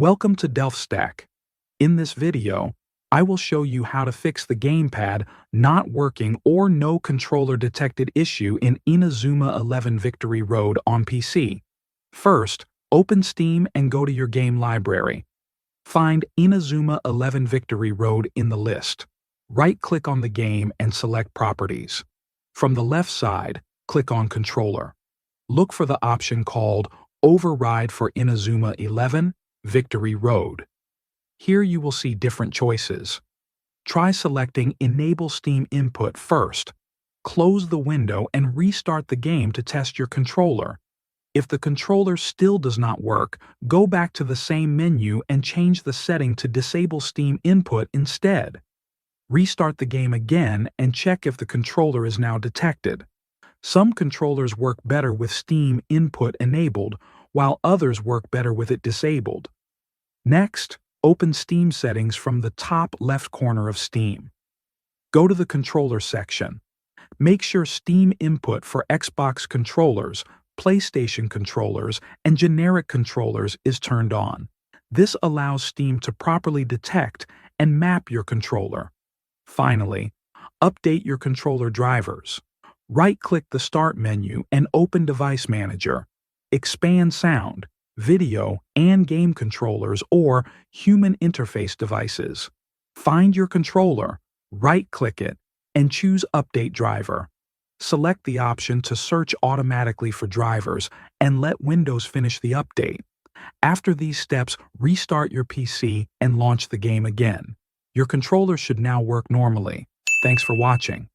Welcome to DelphStack. In this video, I will show you how to fix the gamepad not working or no controller detected issue in Inazuma 11 Victory Road on PC. First, open Steam and go to your game library. Find Inazuma 11 Victory Road in the list. Right-click on the game and select Properties. From the left side, click on Controller. Look for the option called Override for Inazuma 11 Victory Road. Here you will see different choices. Try selecting Enable Steam Input first. Close the window and restart the game to test your controller. If the controller still does not work, go back to the same menu and change the setting to Disable Steam Input instead. Restart the game again and check if the controller is now detected. Some controllers work better with Steam Input enabled, while others work better with it disabled. Next, open Steam settings from the top left corner of Steam. Go to the controller section. Make sure Steam Input for Xbox controllers, PlayStation controllers, and generic controllers is turned on. This allows Steam to properly detect and map your controller. Finally, update your controller drivers. Right-click the Start menu and open Device Manager. Expand Sound, Video, and Game controllers or Human Interface devices. Find your controller, right-click it, and choose Update Driver. Select the option to search automatically for drivers and let Windows finish the update. After these steps, restart your PC and launch the game again. Your controller should now work normally. Thanks for watching.